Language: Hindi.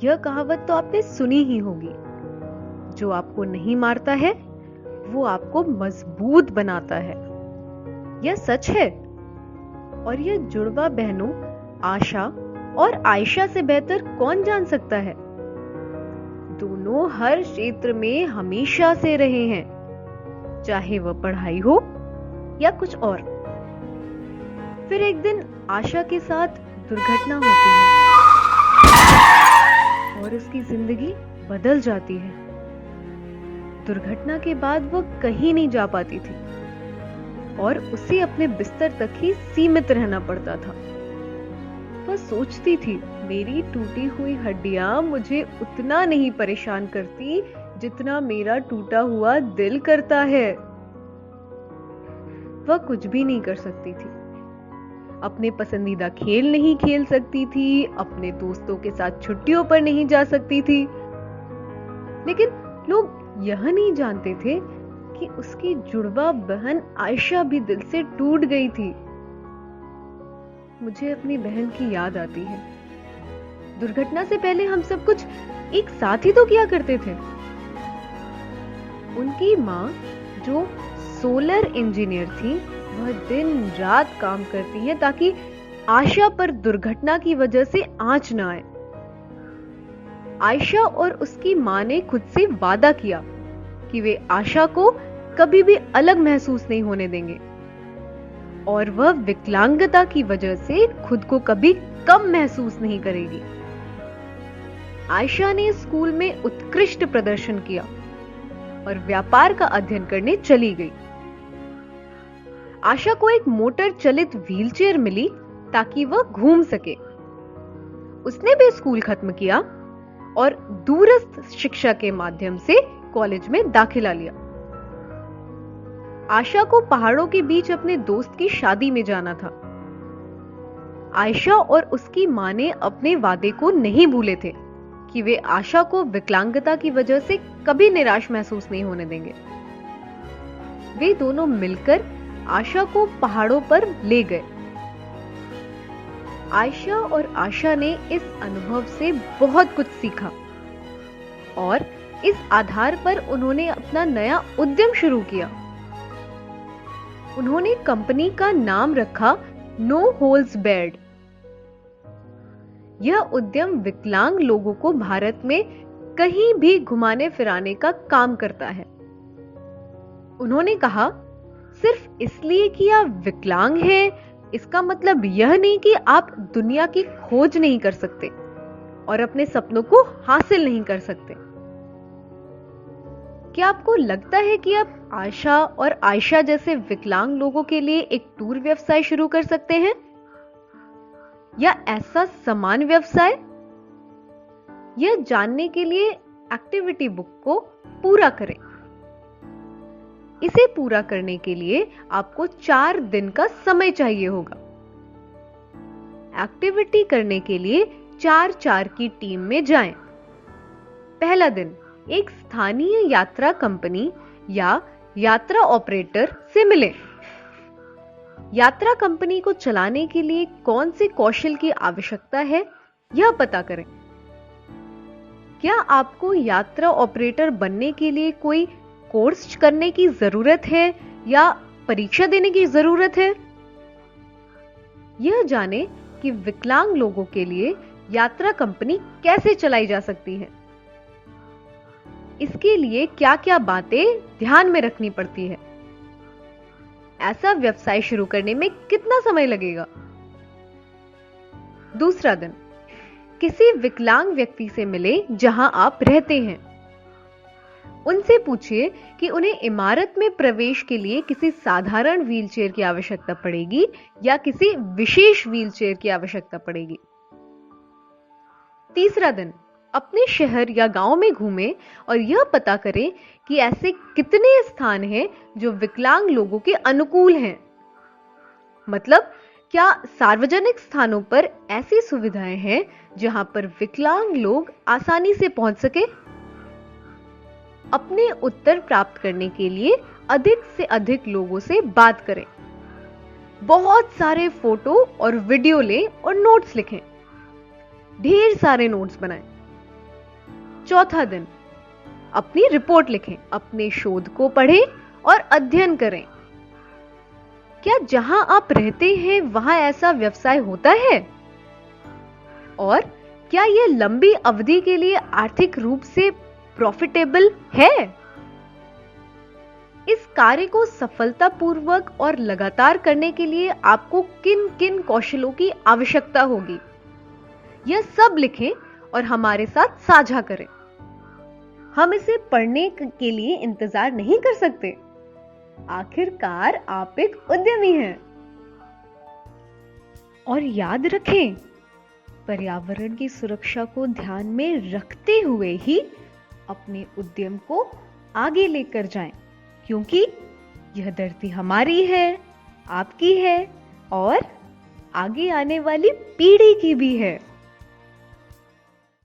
यह कहावत तो आपने सुनी ही होगी, जो आपको नहीं मारता है वो आपको मजबूत बनाता है। यह सच है और यह जुड़वा बहनों आशा और आयशा से बेहतर कौन जान सकता है। दोनों हर क्षेत्र में हमेशा से रहे हैं, चाहे वह पढ़ाई हो या कुछ और। फिर एक दिन आशा के साथ दुर्घटना होती है और उसकी जिंदगी बदल जाती है। दुर्घटना के बाद वह कहीं नहीं जा पाती थी और उसे अपने बिस्तर तक ही सीमित रहना पड़ता था। वह सोचती थी, मेरी टूटी हुई हड्डियां मुझे उतना नहीं परेशान करती जितना मेरा टूटा हुआ दिल करता है। वह कुछ भी नहीं कर सकती थी, अपने पसंदीदा खेल नहीं खेल सकती थी, अपने दोस्तों के साथ छुट्टियों पर नहीं जा सकती थी। लेकिन लोग यह नहीं जानते थे कि उसकी जुड़वा बहन आयशा भी दिल से टूट गई थी। मुझे अपनी बहन की याद आती है। दुर्घटना से पहले हम सब कुछ एक साथ ही तो किया करते थे। उनकी माँ जो सोलर इंजीनियर थी, वह दिन रात काम करती है ताकि आशा पर दुर्घटना की वजह से आंच न आए। आयशा और उसकी मां ने खुद से वादा किया कि वे आशा को कभी भी अलग महसूस नहीं होने देंगे और वह विकलांगता की वजह से खुद को कभी कम महसूस नहीं करेगी। आयशा ने स्कूल में उत्कृष्ट प्रदर्शन किया और व्यापार का अध्ययन करने चली गई। आशा को एक मोटर चलित व्हीलचेयर मिली ताकि वह घूम सके। उसने भी स्कूल खत्म किया और दूरस्थ शिक्षा के माध्यम से कॉलेज में दाखिला लिया। आशा को पहाड़ों के बीच अपने दोस्त की शादी में जाना था। आयशा और उसकी मां ने अपने वादे को नहीं भूले थे कि वे आशा को विकलांगता की वजह से कभी निराश महसूस नहीं होने देंगे। वे दोनों मिलकर आशा को पहाड़ों पर ले गए। आयशा और आशा ने इस अनुभव से बहुत कुछ सीखा और इस आधार पर उन्होंने अपना नया उद्यम शुरू किया। उन्होंने कंपनी का नाम रखा नो होल्स बेड। यह उद्यम विकलांग लोगों को भारत में कहीं भी घुमाने फिराने का काम करता है। उन्होंने कहा, सिर्फ इसलिए कि आप विकलांग हैं, इसका मतलब यह नहीं कि आप दुनिया की खोज नहीं कर सकते और अपने सपनों को हासिल नहीं कर सकते। क्या आपको लगता है कि आप आशा और आयशा जैसे विकलांग लोगों के लिए एक टूर व्यवसाय शुरू कर सकते हैं या ऐसा समान व्यवसाय? यह जानने के लिए एक्टिविटी बुक को पूरा करें। इसे पूरा करने के लिए आपको 4 दिन का समय चाहिए होगा। एक्टिविटी करने के लिए 4-4 की टीम में जाएं। पहला दिन एक स्थानीय यात्रा कंपनी या यात्रा ऑपरेटर से मिलें। यात्रा कंपनी को चलाने के लिए कौन से कौशल की आवश्यकता है, यह पता करें। क्या आपको यात्रा ऑपरेटर बनने के लिए कोई कोर्स करने की जरूरत है या परीक्षा देने की जरूरत है? यह जानें कि विकलांग लोगों के लिए यात्रा कंपनी कैसे चलाई जा सकती है। इसके लिए क्या-क्या बातें ध्यान में रखनी पड़ती है। ऐसा व्यवसाय शुरू करने में कितना समय लगेगा? दूसरा दिन किसी विकलांग व्यक्ति से मिले जहां आप रहते हैं। उनसे पूछिए कि उन्हें इमारत में प्रवेश के लिए किसी साधारण व्हीलचेयर की आवश्यकता पड़ेगी या किसी विशेष व्हीलचेयर की आवश्यकता पड़ेगी। तीसरा दिन अपने शहर या गांव में घूमें और यह पता करें कि ऐसे कितने स्थान हैं जो विकलांग लोगों के अनुकूल हैं। मतलब, क्या सार्वजनिक स्थानों पर ऐसी सुविधाएं हैं जहां पर विकलांग लोग आसानी से पहुंच सके? अपने उत्तर प्राप्त करने के लिए अधिक से अधिक लोगों से बात करें। बहुत सारे फोटो और वीडियो लें और नोट्स लिखें। ढेर सारे नोट्स बनाएं। चौथा दिन अपनी रिपोर्ट लिखें, अपने शोध को पढ़ें और अध्ययन करें। क्या जहां आप रहते हैं वहां ऐसा व्यवसाय होता है? और क्या यह लंबी अवधि के लिए आर्थिक रूप से प्रॉफिटेबल है? इस कार्य को सफलतापूर्वक और लगातार करने के लिए आपको किन किन कौशलों की आवश्यकता होगी, यह सब लिखें और हमारे साथ साझा करें। हम इसे पढ़ने के लिए इंतजार नहीं कर सकते। आखिरकार आप एक उद्यमी हैं। और याद रखें, पर्यावरण की सुरक्षा को ध्यान में रखते हुए ही अपने उद्यम को आगे लेकर जाएं, क्योंकि यह धरती हमारी है, आपकी है और आगे आने वाली पीढ़ी की भी है।